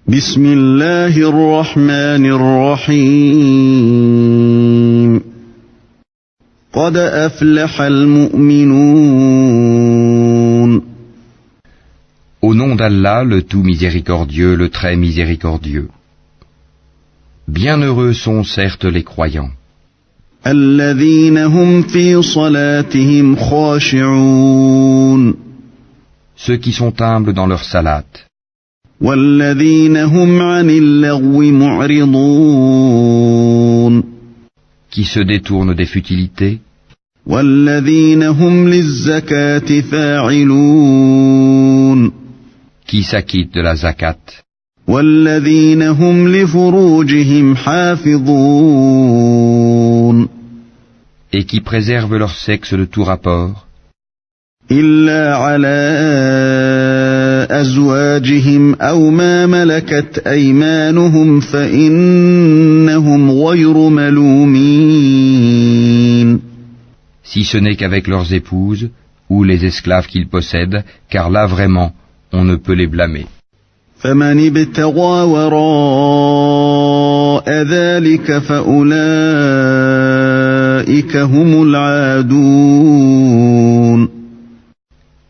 بسم الله الرحمن الرحيم قد أفلح المؤمنون Au nom d'Allah, le tout miséricordieux, le très miséricordieux. Bienheureux sont certes les croyants. الذين هم في صلاتهم خاشعون Ceux qui sont humbles dans leur salate. والذين هم عن اللغو معرضون Qui se détournent des futilités. والذين هم للزكاة فاعلون Qui s'acquittent de la zakat. والذين هم لفروجهم حافظون Et qui préservent leur sexe de tout rapport. إلا على أزواجهم أو ما ملكت أيمانهم فإنهم غير ملومين Si ce n'est qu'avec leurs épouses ou les esclaves qu'ils possèdent, car là vraiment, on ne peut les blâmer. فمن ابتغى وراء ذلك فأولئك هم العادون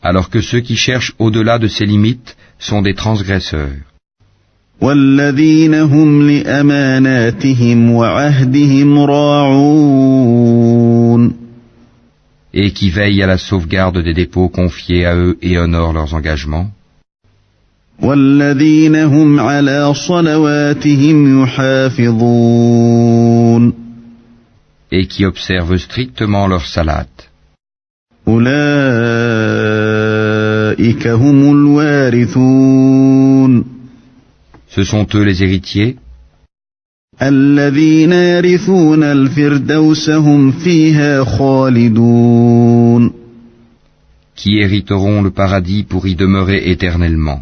Alors que ceux qui cherchent au-delà de ces limites sont des transgresseurs. والذين هم لأماناتهم وعهدهم راعون Et qui veillent à la sauvegarde des dépôts confiés à eux et honorent leurs engagements. والذين هم على صلواتهم يحافظون Et qui observent strictement leur salate. أولئك هم الوارثون Ce sont eux les héritiers, الذين يرثون الفردوس هم فيها خالدون qui hériteront le paradis pour y demeurer éternellement.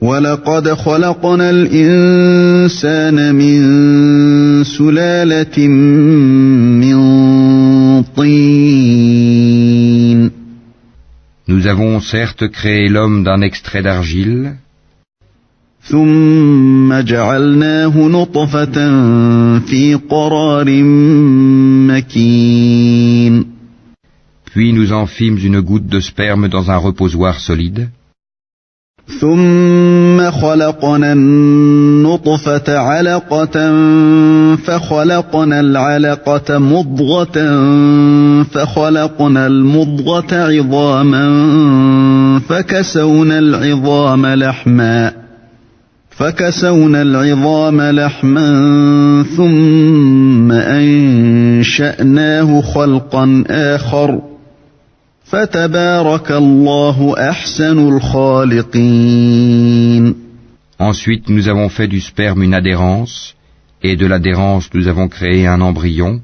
ولقد خلقنا الإنسان من سلالة من طين Nous avons certes créé l'homme d'un extrait d'argile, ثم جعلناه نطفة في قرار مكين puis nous en fîmes une goutte de sperme dans un reposoir solide, ثم خلقنا النطفة علقة فخلقنا العلقة مضغة فخلقنا المضغة عظاما فكسونا العظام لحما ثم أنشأناه خلقا آخر فتبارك الله أحسن الخالقين. Ensuite nous avons fait du sperme une adhérence, et de l'adhérence nous avons créé un embryon,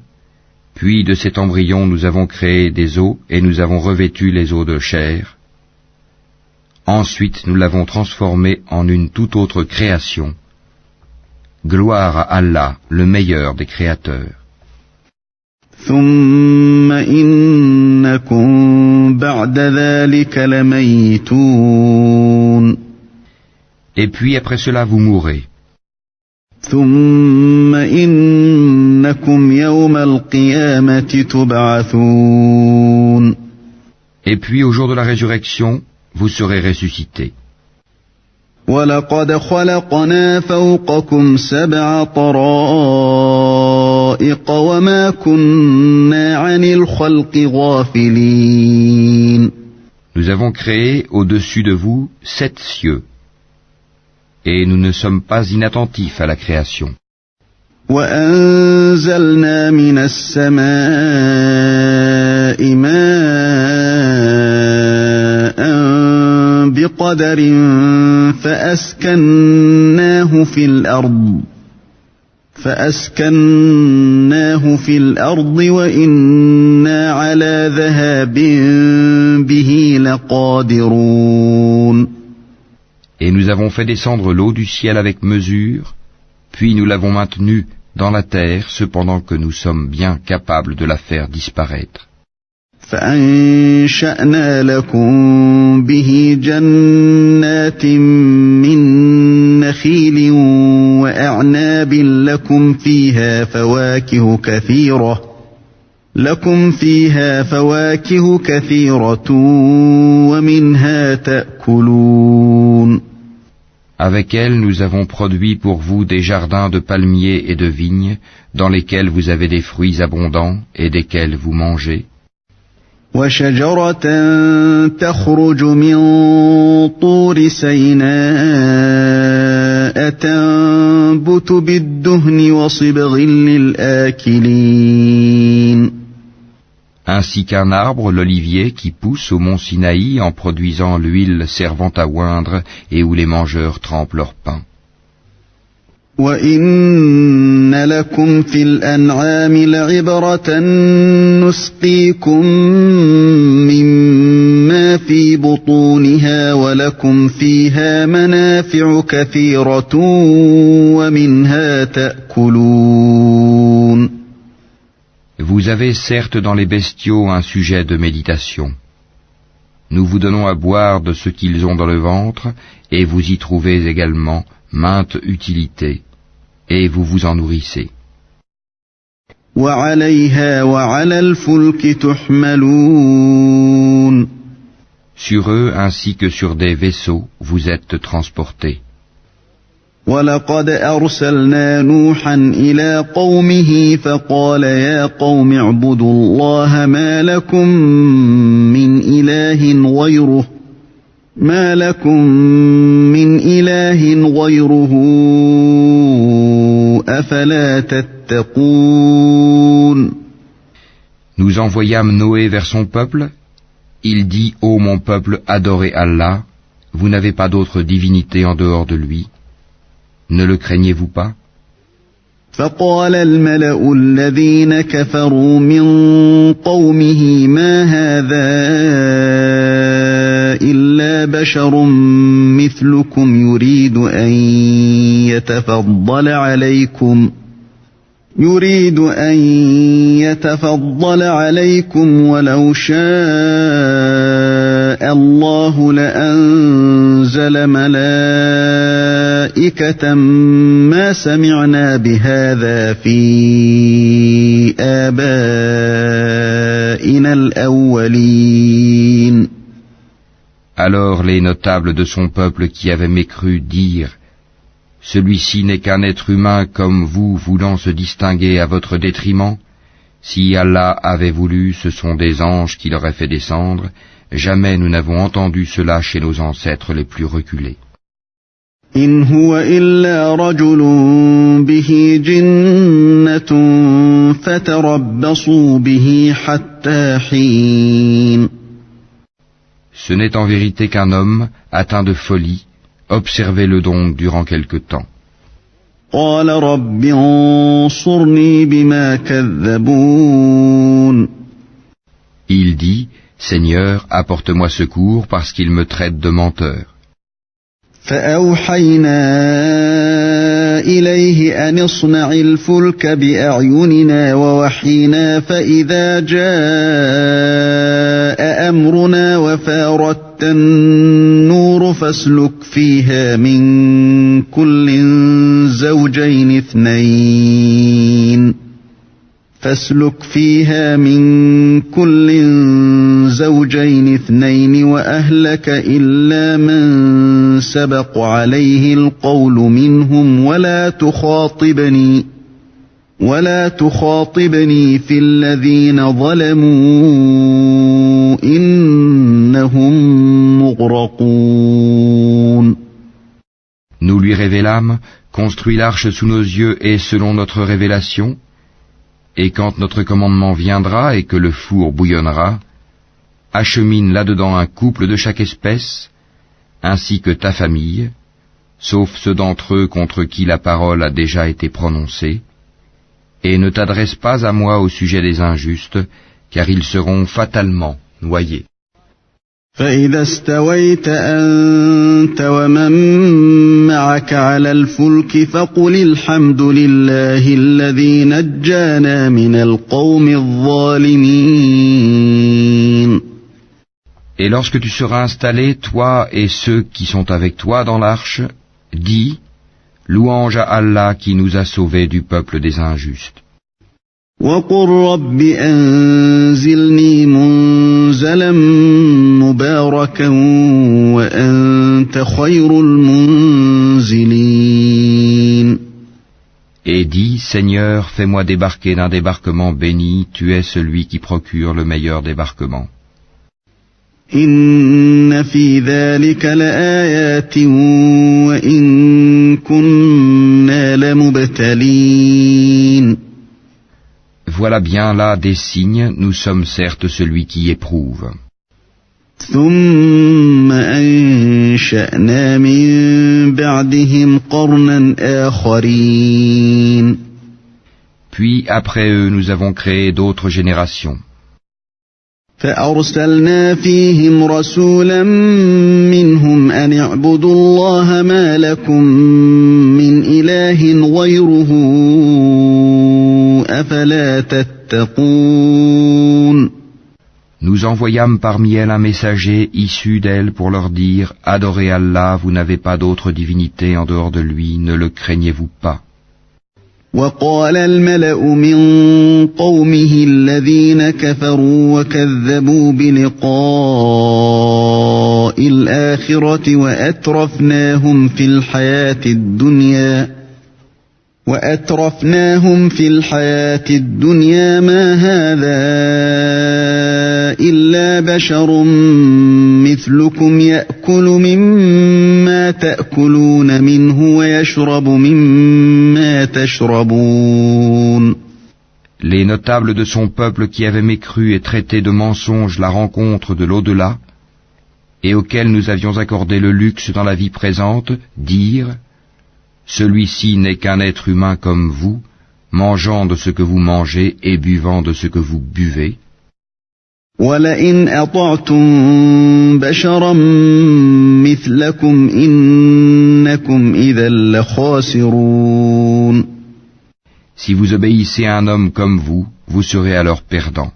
puis de cet embryon nous avons créé des os et nous avons revêtu les os de chair. Ensuite nous l'avons transformé en une toute autre création. Gloire à Allah, le meilleur des créateurs. ثم إنكم بعد ذلك لميتون Et puis après cela vous mourrez. ثم إنكم يوم القيامة تبعثون Et puis au jour de la résurrection, vous serez ressuscités. ولقد خلقنا فوقكم 7 طرائق وما كنا عن الخلق غافلين. Nous avons créé au-dessus de vous 7 cieux, et nous ne sommes pas inattentifs à la création. وأنزلنا من السماء ماء بقدر فأسكناه في الأرض وإنا على ذهاب به لقادرون. Et nous avons fait descendre l'eau du ciel avec mesure, puis nous l'avons maintenue dans la terre, cependant que nous sommes bien capables de la faire disparaître. فأنشأنا لكم به جنات من نخيل وأعناب لكم فيها فواكه كثيرة ومنها تأكلون. Avec elle, nous avons produit pour vous des jardins de palmiers et de vignes, dans lesquels vous avez des fruits abondants et desquels vous mangez. وشجرة تخرج من طور سيناء تنبت بالدهن وصبغ للآكلين. Ainsi qu'un arbre, l'olivier, qui pousse au mont Sinaï en produisant l'huile servant à oindre et où les mangeurs trempent leur pain. وَإِنَّ لَكُمْ فِي الْأَنْعَامِ لَعِبْرَةً نُسْقِيكُم مِّمَّا فِي بُطُونِهَا وَلَكُمْ فِيهَا مَنَافِعُ كَثِيرَةٌ وَمِنْهَا تَأْكُلُونَ. Vous avez certes dans les bestiaux un sujet de méditation. Nous vous donnons à boire de ce qu'ils ont dans le ventre, et vous y trouvez également maintes utilités, et vous vous en nourrissez. وَعَلَيْهَا وَعَلَى الْفُلْكِ تُحْمَلُونَ. Sur eux ainsi que sur des vaisseaux, vous êtes transportés. وَلَقَدْ أَرْسَلْنَا نُوحًا إِلَى قَوْمِهِ فَقَالَ يَا قَوْمِ اعْبُدُوا اللَّهَ مَا لَكُمْ مِنْ إِلَٰهٍ غَيْرُهُ أَفَلَا تَتَّقُونَ. Nous envoyâmes Noé vers son peuple. Il dit, ô mon peuple, adorez Allah, vous n'avez pas d'autre divinité en dehors de lui. Ne le craignez-vous pas? فقال الملأ الذين كفروا من قومه ما هذا إلا بشر مثلكم يريد أن يتفضل عليكم ولو شاء الله لأنزل ملائكة ما سمعنا بهذا في آبائنا الأولين. Alors les notables de son peuple qui avaient mécru dirent: Celui-ci n'est qu'un être humain comme vous, voulant se distinguer à votre détriment. Si Allah avait voulu, ce sont des anges qui l'auraient fait descendre. Jamais nous n'avons entendu cela chez nos ancêtres les plus reculés. إن هو إلا رجل به جنة فتربصوا به حتى حين. Ce n'est en vérité qu'un homme atteint de folie. Observez-le donc durant quelque temps. قال رب انصرني بما كذبون. Il dit, Seigneur, apporte-moi secours parce qu'ils me traitent de menteur. فأوحينا إليه أن اصنع الفلك بأعيننا ووحينا فإذا جاء أمرنا وفارت النور فاسلك فيها من كل زوجين اثنين وأهلك إلا من سبق عليه القول منهم ولا تخاطبني في الذين ظلموا إنهم مغرقون. Nous lui révélâmes, construis l'arche sous nos yeux et selon notre révélation, et quand notre commandement viendra et que le four bouillonnera, achemine là-dedans un couple de chaque espèce, ainsi que ta famille, sauf ceux d'entre eux contre qui la parole a déjà été prononcée, et ne t'adresse pas à moi au sujet des injustes, car ils seront fatalement noyés. فإذا استويت أنت ومن معك على الفلك فقل الحمد لله الذي نجانا من القوم الظالمين. Et lorsque tu seras installé, toi et ceux qui sont avec toi dans l'arche, dis, louange à Allah qui nous a sauvés du peuple des injustes. وَقُلْ رَبِّ أَنزِلْنِي مُنزَلًا مُبَارَكًا وَأَنْتَ خَيْرُ الْمُنزِلِينَ. Et dis, Seigneur, fais-moi débarquer d'un débarquement béni, tu es celui qui procure le meilleur débarquement. إِنَّ فِي ذَلِكَ لَآيَاتٍ وَإِن كُنَّا لَمُبْتَلِينَ. Voilà bien là des signes, nous sommes certes celui qui éprouve. ثُمَّ أَنشَأْنَا مِن بَعْدِهِمْ قَرْنًا آخَرِينَ. Puis après eux, nous avons créé d'autres générations. فأرسلنا فيهم رسولا منهم أن اعبدوا الله ما لكم من إله غيره أفلا تتقون. Nous envoyâmes parmi elles un messager issu d'elles pour leur dire, adorez Allah, vous n'avez pas d'autre divinité en dehors de lui, ne le craignez-vous pas. وقال الملأ من قومه الذين كفروا وكذبوا بلقاء الآخرة وأترفناهم في الحياة الدنيا ما هذا إلا بشر مثلكم يأكل مما تأكلون منه ويشرب مما تشربون. Les notables de son peuple qui avaient mécru et traité de mensonge la rencontre de l'au-delà, et auxquels nous avions accordé le luxe dans la vie présente, dirent, celui-ci n'est qu'un être humain comme vous, mangeant de ce que vous mangez et buvant de ce que vous buvez. وَلَئِنْ أَطَعْتُمْ بَشَرًا مِثْلَكُمْ إِنَّكُمْ إِذًا لَخَاسِرُونَ. Si vous obéissez à un homme comme vous, vous serez alors perdant.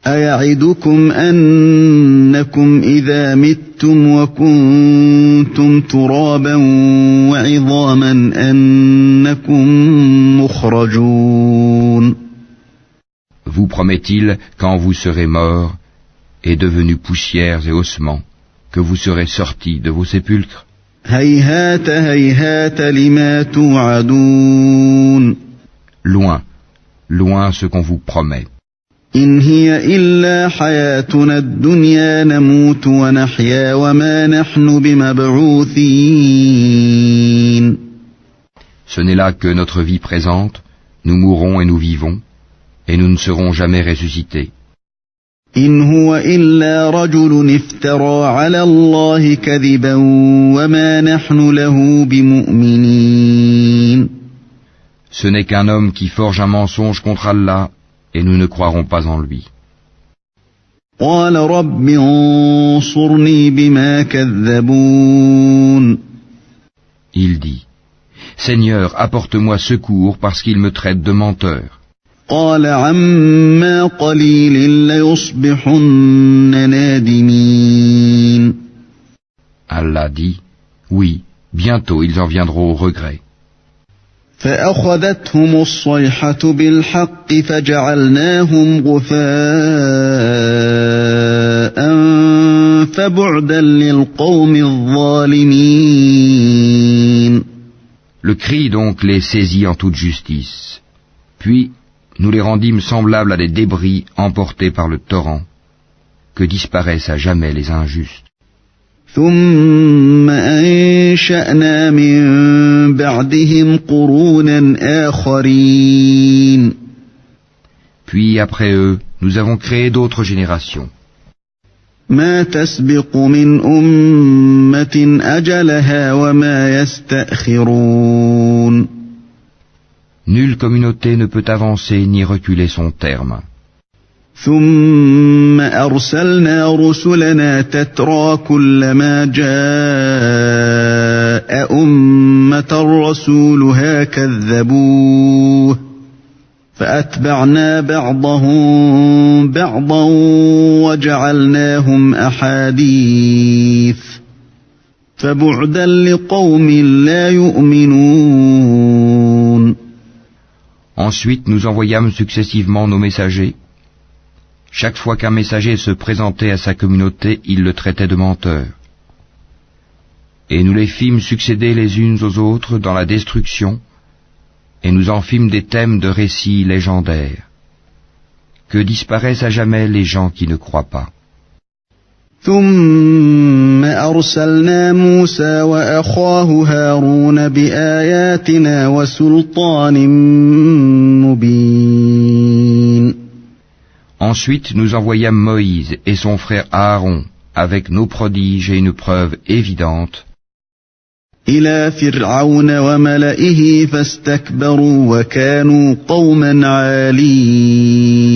أَيَعِدُكُمْ أَنَّكُمْ إِذَا مِتُّمْ وَكُنْتُمْ تُرَابًا وَعِظَامًا أَنَّكُمْ مُخْرَجُونَ. Vous promet-il, quand vous serez morts et devenus poussières et ossements, que vous serez sortis de vos sépulcres? هَيْهَاتَ هَيْهَاتَ لِمَا تُوعَدُونَ. Loin, loin ce qu'on vous promet. إِنْ هِيَ إِلَّا حَيَاتُنَا الدُّنْيَا نَمُوتُ وَنَحْيَا وَمَا نَحْنُ بِمَبْعُوثِينَ. Ce n'est là que notre vie présente, nous mourons et nous vivons, et nous ne serons jamais ressuscités. إِنْ هُوَ إِلَّا رَجُلٌ افْتَرَى عَلَى اللَّهِ كَذِبًا وَمَا نَحْنُ لَهُ بِمُؤْمِنِينَ. Ce n'est qu'un homme qui forge un mensonge contre Allah, et nous ne croirons pas en lui. قَالَ رَبِّ انصُرْنِي بِمَا كَذَّبُونِ. Il dit, Seigneur, apporte-moi secours parce qu'ils me traitent de menteur. قَالَ عَمَّا قَلِيلٍ لَيُصْبِحُنَّ نَادِمِينَ. Allah dit, oui, bientôt ils en viendront au regret. فأخذتهم الصيحة بالحق فجعلناهم غثاء فبعدا للقوم الظالمين. Le cri donc les saisit en toute justice. Puis nous les rendîmes semblables à des débris emportés par le torrent, que disparaissent à jamais les injustes. ثم أنشأنا من بعدهم قرونا آخرين. Puis après eux, nous avons créé d'autres générations. ما تسبق من أمة أجلها وما يستأخرون. Nulle communauté ne peut avancer ni reculer son terme. ثم أرسلنا رسلنا تترى كلما جاء أمة رسولها كذبوه فأتبعنا بعضهم بعضا وجعلناهم أحاديث فبعدا لقوم لا يؤمنون. Ensuite nous envoyâmes successivement nos messagers. Chaque fois qu'un messager se présentait à sa communauté, il le traitait de menteur. Et nous les fîmes succéder les unes aux autres dans la destruction, et nous en fîmes des thèmes de récits légendaires. Que disparaissent à jamais les gens qui ne croient pas. ثم أرسلنا موسى وأخاه هارون بآياتنا وسلطان مبين. Ensuite nous envoyâmes Moïse et son frère Aaron avec nos prodiges et une preuve évidente إلى فرعون وملئه فاستكبروا وكانوا قوما عالين.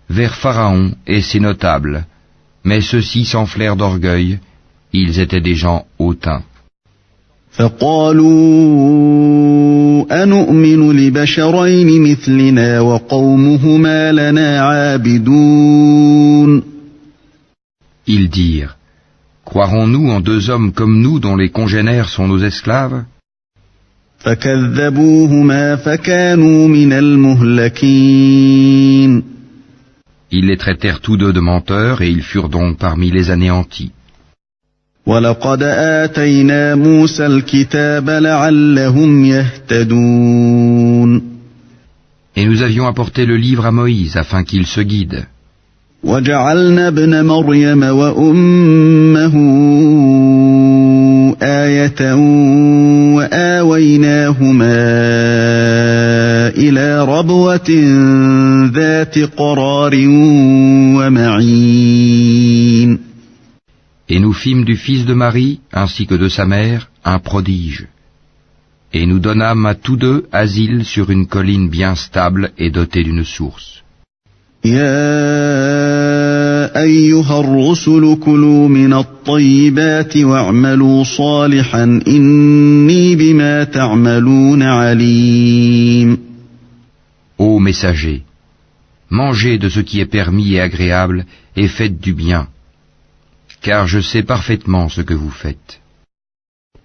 vers Pharaon et ses notables, mais ceux-ci s'enflèrent d'orgueil, ils étaient des gens hautains. فقالوا أنؤمن لبشرين مثلنا وقومهما لنا عابدون. Ils dirent, croirons-nous en deux hommes comme nous dont les congénères sont nos esclaves? فكذبوهما فكانوا من المهلكين. Ils les traitèrent tous deux de menteurs et ils furent donc parmi les anéantis. وَلَقَدْ آتَيْنَا مُوسَى الْكِتَابَ لَعَلَّهُمْ يَهْتَدُونَ. Et nous avions apporté le livre à Moïse afin qu'il se guide. وَجَعَلْنَا ابْنَ مَرْيَمَ وَأُمَّهُ آيَةً وَآوَيْنَاهُمَا إِلَى رَبْوَةٍ ذَاتِ قَرَارٍ وَمَعِينٍ. Et nous fîmes du fils de Marie, ainsi que de sa mère, un prodige. Et nous donnâmes à tous deux asile sur une colline bien stable et dotée d'une source. يا أيها الرسل كلوا من الطيبات واعملوا صالحا إني بما تعملون عليم. Ô messagers, mangez de ce qui est permis et agréable et faites du bien, car je sais parfaitement ce que vous faites.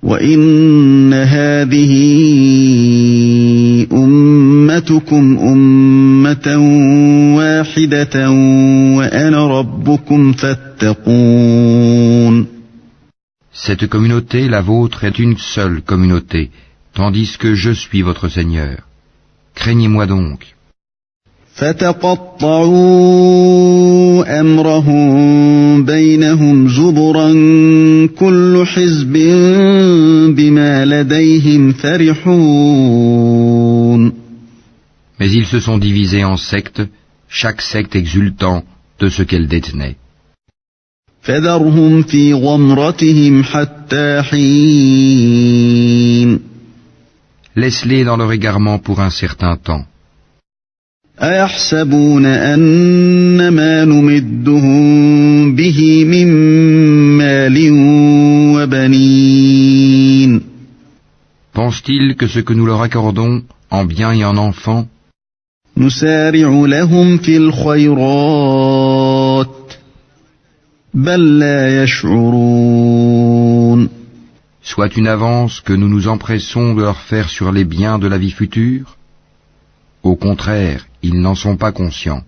وإن هذه أمتكم أمة واحدة وأنا ربكم فاتقون. Cette communauté, la vôtre, est une seule communauté, tandis que je suis votre Seigneur. Craignez-moi donc. فَتَقَطَّعُوا أَمْرَهُم بَيْنَهُمْ زُبُرًا كُلُّ حِزْبٍ بِمَا لَدَيْهِمْ فَرِحُونَ. Mais ils se sont divisés en sectes, chaque secte exultant de ce qu'elle détenait. فَذَرْهُمْ فِي غَمْرَتِهِمْ حَتَّى حِينٍ. Laisse-les dans leur égarement pour un certain temps. أَيَحْسَبُونَ أَنَّمَا نُمِدُّهُم بِهِ مِن مَّالٍ وَبَنِينَ. Pense-t-il que ce que nous leur accordons, en biens et en enfants, نُسَارِعُ لَهُمْ فِي الْخَيْرَاتِ بَل لَّا يَشْعُرُونَ. soit une avance que nous nous empressons de leur faire sur les biens de la vie future? Au contraire, ils n'en sont pas conscients.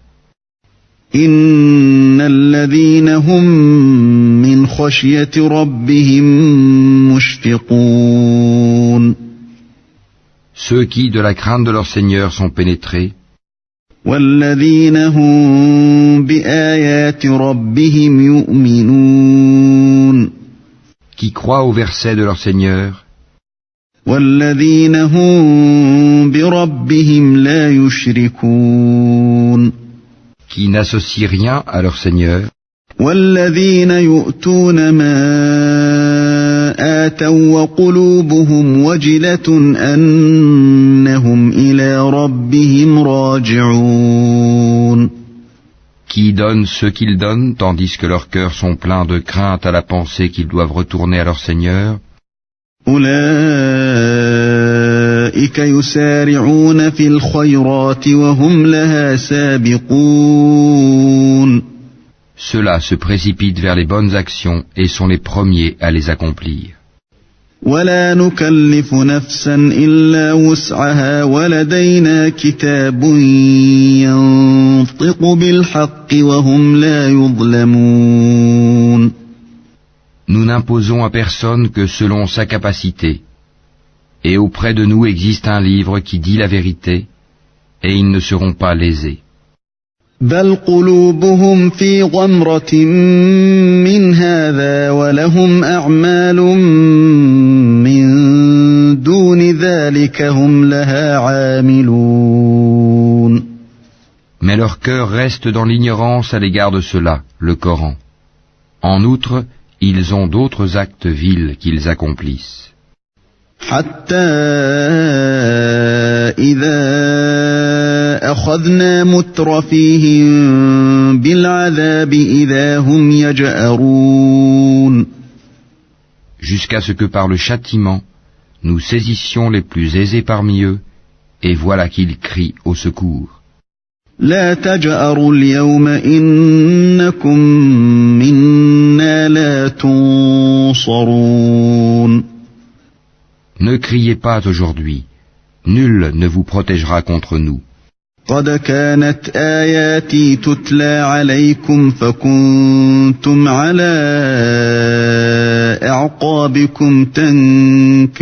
إِنَّ الَّذِينَ هُمْ مِنْ خَشْيَةِ رَبِّهِمْ مُشْفِقُونَ. Ceux qui, de la crainte de leur Seigneur, sont pénétrés, وَالَّذِينَ هُمْ بِآيَاتِ رَبِّهِمْ يُؤْمِنُونَ. qui croient au verset de leur Seigneur, وَالَّذِينَ هُمْ بِرَبِّهِمْ لَا يُشْرِكُونَ. qui n'associent rien à leur Seigneur, وَالَّذِينَ يُؤْتُونَ مَا آتَوا وَقُلُوبُهُمْ وَجِلَةٌ أَنَّهُمْ إِلَى رَبِّهِمْ رَاجِعُونَ. qui donnent ce qu'ils donnent, tandis que leurs cœurs sont pleins de crainte à la pensée qu'ils doivent retourner à leur Seigneur. أُولَئِكَ أولئك يسارعون في الخيرات وهم لها سابقون. Ceux-là se précipitent vers les bonnes actions et sont les premiers à les accomplir. ولا نكلف نفسا إلا وسعها ولدينا كتاب ينطق بالحق وهم لا يظلمون. Nous n'imposons à personne que selon sa capacité. Et auprès de nous existe un livre qui dit la vérité, et ils ne seront pas lésés. بل قلوبهم في غمرة من هذا ولهم أعمال من دون ذلك هم لها عاملون. Mais leur cœur reste dans l'ignorance à l'égard de cela, le Coran. En outre, ils ont d'autres actes vils qu'ils accomplissent. حتى إذا أخذنا مترفيهم بالعذاب إذا هم يجأرون. Jusqu'à ce que par le châtiment, nous saisissions les plus aisés parmi eux, et voilà qu'ils crient au secours. لا تجأروا اليوم إنكم منا لا تنصرون. Ne criez pas aujourd'hui, nul ne vous protégera contre nous. قد كانت آياتي تتلى عليكم فكنتم على أعقابكم تنكصون.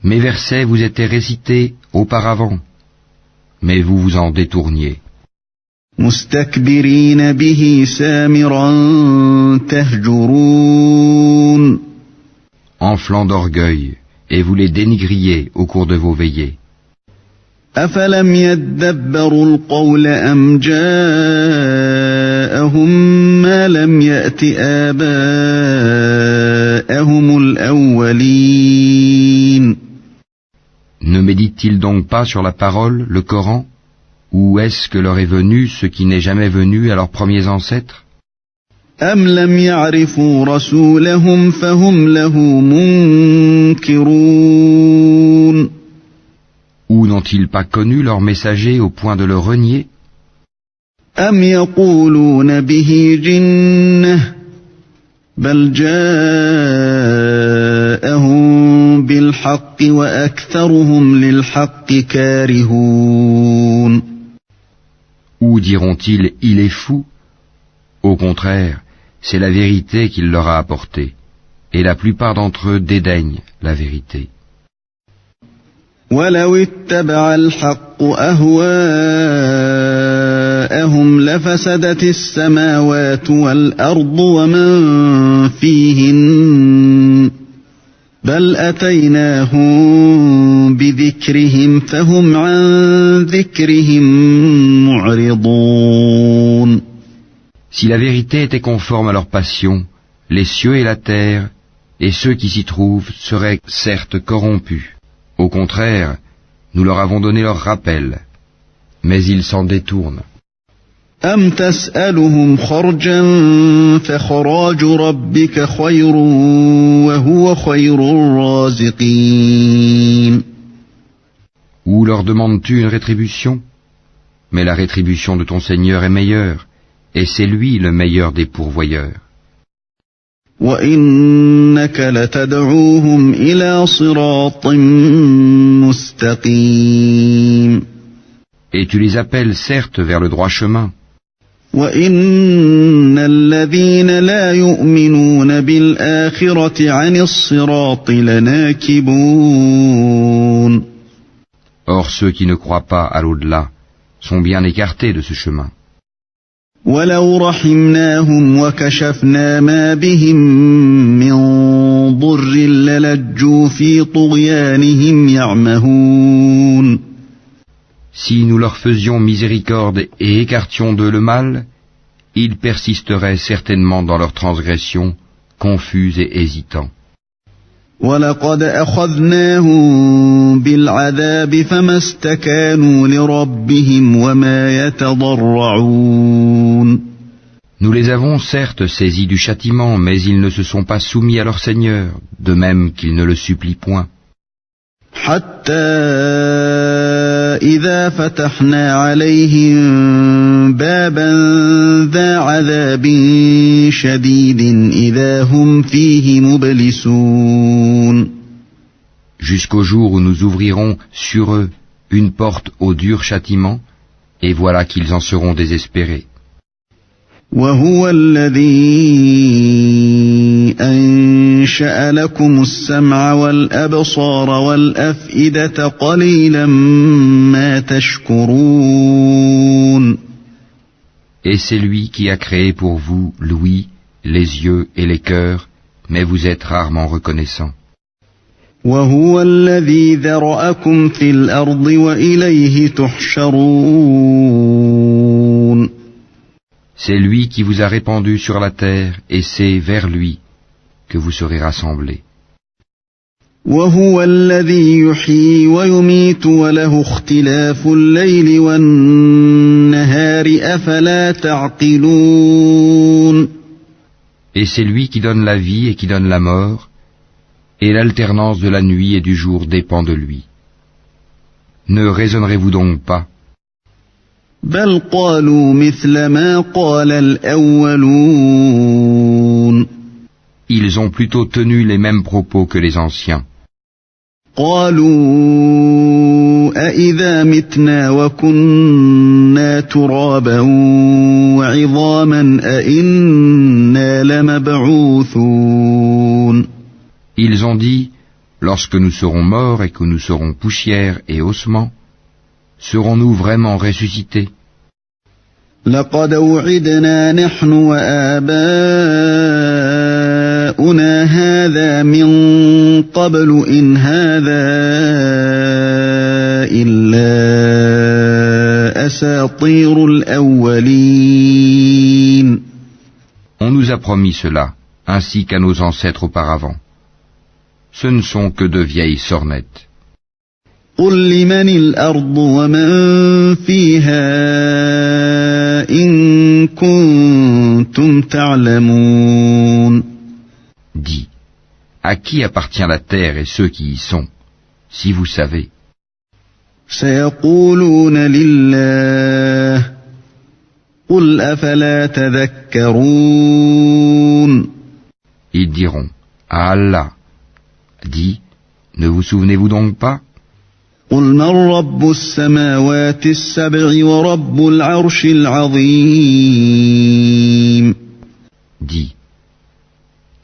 Mes versets vous étaient récités auparavant, mais vous vous en détourniez. مستكبرين به سامرا تهجرون. Enflants d'orgueil, et vous les dénigriez au cours de vos veillées. أفلم يدبروا القول أم جاءهم ما لم يأت آباءهم الأولين. Ne médite-t-il donc pas sur la parole, le Coran, ou est-ce que leur est venu ce qui n'est jamais venu à leurs premiers ancêtres? أم لم يعرفوا رسولهم فهم له منكرون. Ou n'ont-ils pas connu leur messager au point de le renier? أم يقولون به جنة بل جاءهم بالحق وأكثرهم للحق كارهون. Ou diront-ils, il est fou? Au contraire, c'est la vérité qu'il leur a apportée, et la plupart d'entre eux dédaignent la vérité. ولو اتبع الحق أهواءهم لفسدت السماوات والأرض ومن فيهن بل أتيناهم بذكرهم فهم عن ذكرهم معرضون. Si la vérité était conforme à leur passion, les cieux et la terre, et ceux qui s'y trouvent, seraient certes corrompus. Au contraire, nous leur avons donné leur rappel, mais ils s'en détournent. أم تسألهم خرجا فخراج ربك خير وهو خير الرازقين. Ou leur demandes-tu une rétribution? Mais la rétribution de ton Seigneur est meilleure, et c'est lui le meilleur des pourvoyeurs. وإنك لتدعوهم إلى صراط مستقيم. Et tu les appelles certes vers le droit chemin. وإن الذين لا يؤمنون بالآخرة عن الصراط لناكبون. Or ceux qui ne croient pas à l'au-delà sont bien écartés de ce chemin. ولو رحمناهم وكشفنا ما بهم من ضر للجوا في طغيانهم يعمهون. Si nous leur faisions miséricorde et écartions d'eux le mal, ils persisteraient certainement dans leur transgression, confus et hésitants. وَلَقَدْ أَخَذْنَاهُمْ بِالْعَذَابِ فَمَا اسْتَكَانُوا لِرَبِّهِمْ وَمَا يَتَضَرَّعُونَ. Nous les avons certes saisis du châtiment, mais ils ne se sont pas soumis à leur Seigneur, de même qu'ils ne le supplient point. حتى إذا فتحنا عليهم بابا ذا عذاب شديد إذا هم فيه مبلسون. Jusqu'au jour où nous ouvrirons sur eux une porte au dur châtiment, et voilà qu'ils en seront désespérés. وهو الذي أنشأ لكم السمع والأبصار والأفئدة قليلا ما تشكرون. Et c'est lui qui a créé pour vous l'ouïe, les yeux et les cœurs, mais vous êtes rarement reconnaissants. وهو الذي ذرأكم في الأرض وإليه تحشرون. C'est lui qui vous a répandu sur la terre, et c'est vers lui que vous serez rassemblés. وهو الذي يحيي ويميت وله اختلاف الليل والنهار أفلا تعقلون. Et c'est lui qui donne la vie et qui donne la mort, et l'alternance de la nuit et du jour dépend de lui. Ne raisonnerez-vous donc pas? بل قالوا مثل ما قال الأولون. Ils ont plutôt tenu les mêmes propos que les anciens. قالوا أإذا متنا وكنا ترابا وعظاما أإنا لمبعوثون. Ils ont dit, lorsque nous serons morts et que nous serons poussière et ossements, serons-nous vraiment ressuscités? لقد وعدنا نحن وآباؤنا هذا من قبل إن هذا إلا أساطير الأولين. On nous a promis cela, ainsi qu'à nos ancêtres auparavant. Ce ne sont que de vieilles sornettes. قل لمن الأرض ومن فيها إن كنتم تعلمون. Dis, à qui appartient la terre et ceux qui y sont, si vous savez? سيقولون لله قل أفلا تذكرون. Ils diront, à Allah. Dis, ne vous souvenez-vous donc pas? قل من رب السماوات السبع ورب العرش العظيم. Dis,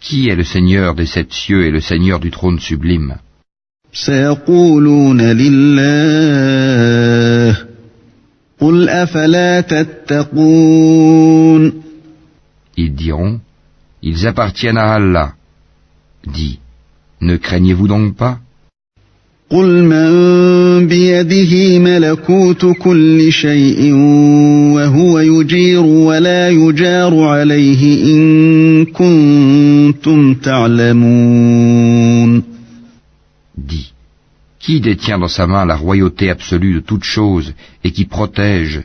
qui est le Seigneur des 7 cieux et le Seigneur du trône sublime? سيقولون لله قل أفلا تتقون. Ils diront, ils appartiennent à Allah. Dis, ne craignez-vous donc pas? قل من بيده ملكوت كل شيء وهو يجير ولا يجار عليه إن كنتم تعلمون. Dis, qui détient dans sa main la royauté absolue de toutes choses et qui protège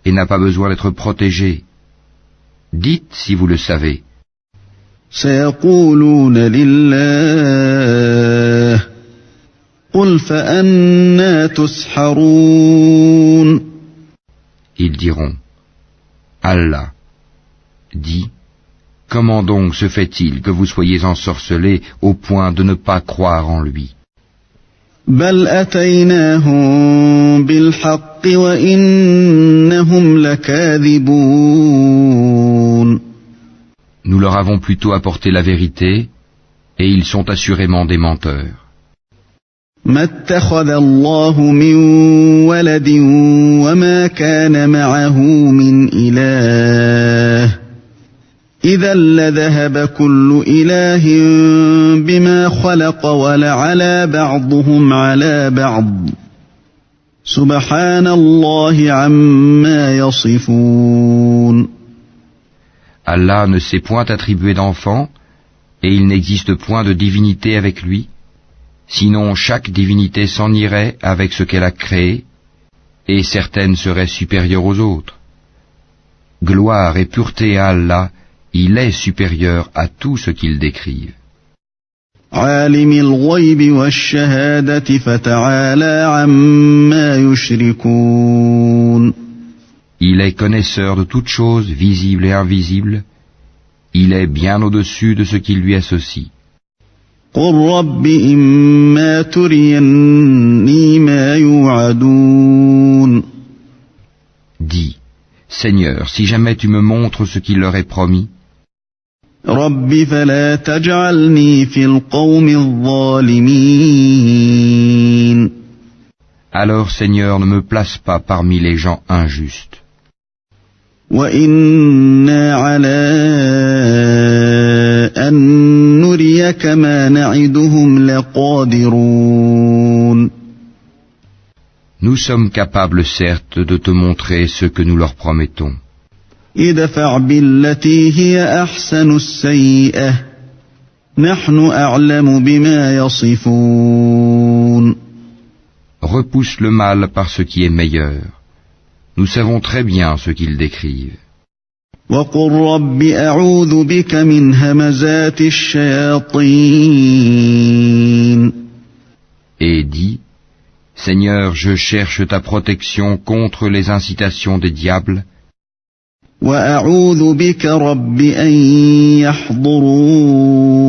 et n'a pas besoin d'être protégé? Dites si vous le savez. سيقولون لله قل فأنا تسحرون. Ils diront, Allah. Dis, comment donc se fait-il que vous soyez ensorcelés au point de ne pas croire en lui? بل أتيناهم بالحق وإنهم لكاذبون. Nous leur avons plutôt apporté la vérité, et ils sont assurément des menteurs. ما اتخذ الله من ولد وما كان معه من إله إذا لذهب كل إله بما خلق ولعلى بعضهم على بعض سبحان الله عما يصفون. Allah ne s'est point attribué d'enfant, et il n'existe point de divinité avec lui, sinon chaque divinité s'en irait avec ce qu'elle a créé, et certaines seraient supérieures aux autres. Gloire et pureté à Allah, il est supérieur à tout ce qu'ils décrivent. عالم الغيب والشهادة فتعالى عما يشركون. Il est connaisseur de toutes choses, visibles et invisibles. Il est bien au-dessus de ce qui lui associe. قل رب إما تريني ما يوعدون. Dis, Seigneur, si jamais tu me montres ce qu'il leur est promis, رب فلا تجعلني في القوم الظالمين. alors Seigneur, ne me place pas parmi les gens injustes. وإنا على أن نريك ما نعدهم لقادرون. Nous sommes capables, certes, de te montrer ce que nous leur promettons. ادفع بالتي هي أحسن السيئة نحن أعلم بما يصفون. Repousse le mal par ce qui est meilleur. Nous savons très bien ce qu'ils décrivent. وقل رب أعوذ بك من همزات الشياطين. Et dis, Seigneur, je cherche ta protection contre les incitations des diables, وأعوذ بك رب أن يحضرون.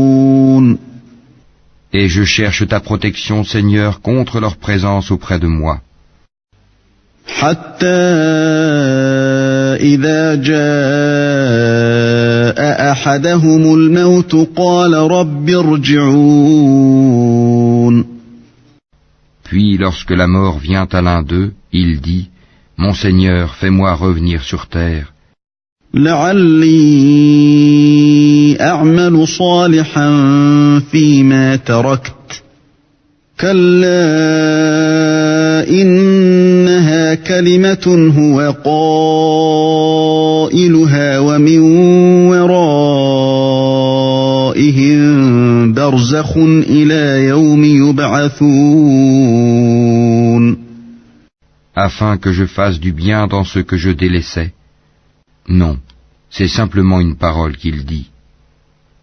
et je cherche ta protection, Seigneur, contre leur présence auprès de moi. حتى إذا جاء أحدهم الموت قال رب ارجعون. Puis, lorsque la mort vient à l'un d'eux, il dit, Mon Seigneur, fais-moi revenir sur terre, لعلي أعمل صالحا فيما تركت كلا إنها كلمة هو قائلها ومن ورائهم برزخ إلى يوم يبعثون. afin que je fasse du bien dans ce que je délaissais. Non, c'est simplement une parole qu'il dit.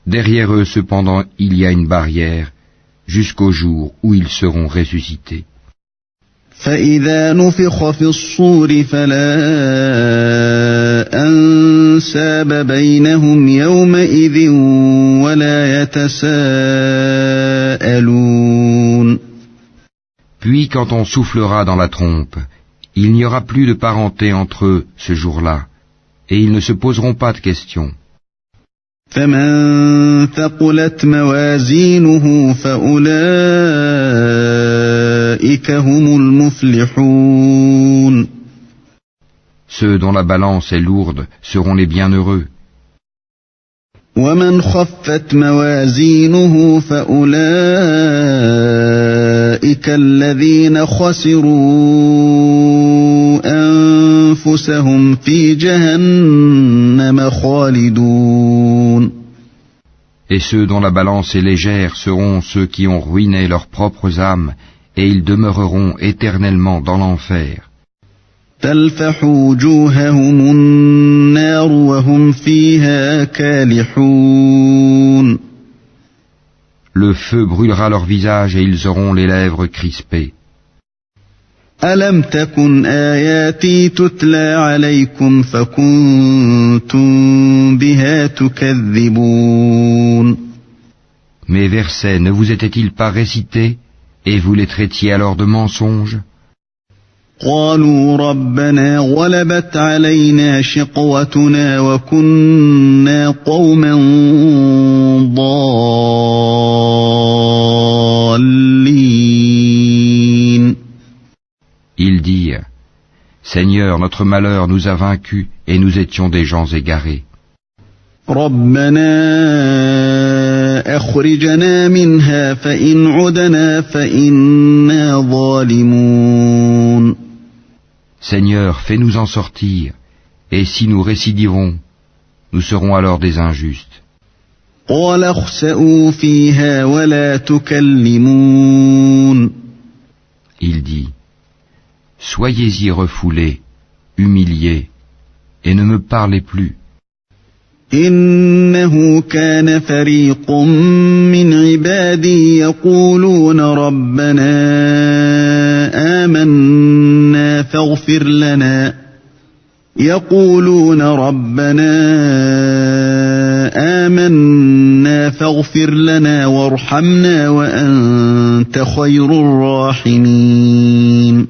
Derrière eux, cependant, il y a une barrière, jusqu'au jour où ils seront ressuscités. فإذا نفخ في الصور فلا أنساب بينهم يومئذ ولا يتساءلون. Puis quand on soufflera dans la trompe, il n'y aura plus de parenté entre eux ce jour-là, et ils ne se poseront pas de questions. فمن ثقلت موازينه فأولئك هم المفلحون. Ceux dont la balance est lourde seront les bienheureux. ومن خفت موازينه فأولئك الذين خسروا أنفسهم في جهنم خالدون. Et ceux dont la balance est légère seront ceux qui ont ruiné leurs propres âmes, et ils demeureront éternellement dans l'enfer. تلفح وجوههم النار وهم فيها كالحون. Le feu brûlera leur visage et ils auront les lèvres crispées. ألم تكن آياتي تتلى عليكم فكنتم بها تكذبون. Mes versets ne vous étaient-ils pas récités, et vous les traitiez alors de mensonges? قالوا ربنا غلبت علينا شقوتنا وكنا قوما ضالين. Ils dirent, Seigneur, notre malheur nous a vaincus et nous étions des gens égarés. ربنا أخرجنا منها فإن عدنا فإنا ظالمون. Seigneur, fais-nous en sortir, et si nous récidivons, nous serons alors des injustes. قال اخسئوا فيها ولا تكلمون. Il dit, Soyez-y refoulés, humiliés, et ne me parlez plus. إنه كان فريق من عبادي يقولون ربنا آمنا فاغفر لنا وارحمنا وأنت خير الراحمين.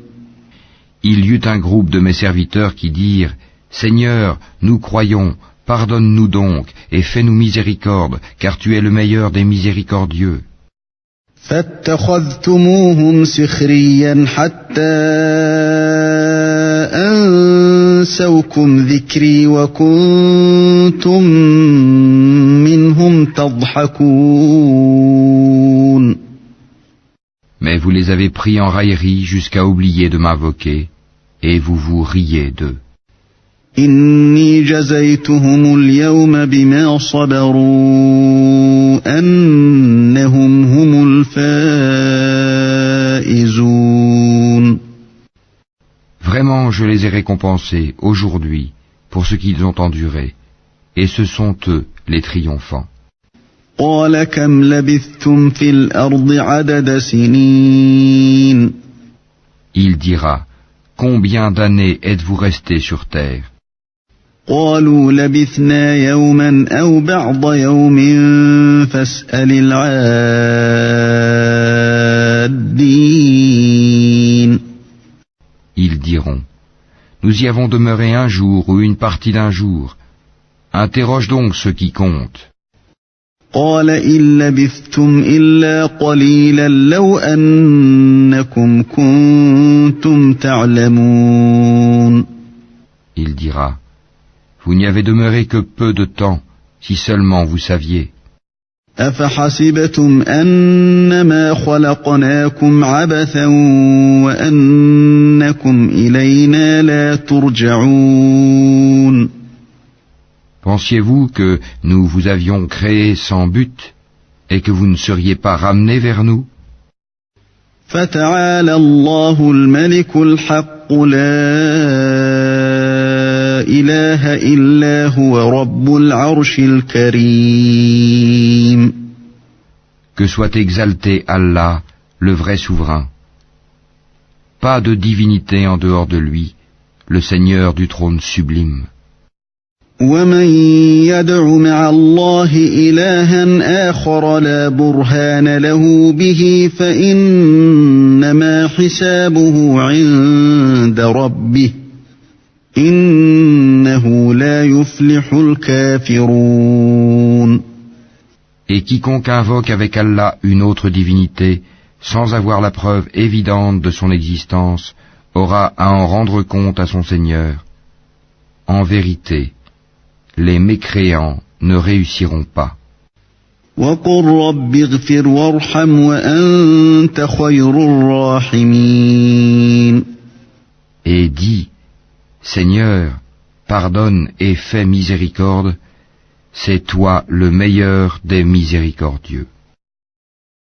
Il y eut un groupe de mes serviteurs qui dirent, Seigneur, nous croyons, pardonne-nous donc et fais-nous miséricorde, car tu es le meilleur des miséricordieux. فاتخذتموهم سخريا حتى أنسوكم ذكري وكنتم منهم تضحكون. Mais vous les avez pris en raillerie jusqu'à oublier de m'invoquer, et vous vous riez d'eux. إني جزيتهم اليوم بما صبروا أنهم هم الفائزون. Vraiment, je les ai récompensés aujourd'hui pour ce qu'ils ont enduré, et ce sont eux les triomphants. قال كم لبثتم في الأرض عدد سنين. Il dira, combien d'années êtes-vous restés sur terre? قالوا لبثنا يوما أو بعض يوم فاسأل العادين. Ils diront, nous y avons demeuré un jour ou une partie d'un jour. Interroge donc ceux qui comptent. قال إن لبثتم إلا قليلا لو أنكم كنتم تعلمون. Il dira, vous n'y avez demeuré que peu de temps, si seulement vous saviez. أفحسبتم أنما خلقناكم عبثا وأنكم إلينا لا ترجعون. Pensiez-vous que nous vous avions créé sans but et que vous ne seriez pas ramenés vers nous? فتعالى الله الملك الحق لا إله إلا هو رب العرش الكريم. Que soit exalté Allah, le vrai souverain. Pas de divinité en dehors de lui, le Seigneur du trône sublime. ومن يدع مع الله إلها آخر لا برهان له به فإنما حسابه عند ربه إنه لا يفلح الكافرون. Et quiconque invoque avec Allah une autre divinité, sans avoir la preuve évidente de son existence, aura à en rendre compte à son Seigneur. En vérité, les mécréants ne réussiront pas. وقل رب اغفر وارحم وأنت خير الراحمين. Et dis, Seigneur, pardonne et fais miséricorde, c'est toi le meilleur des miséricordieux.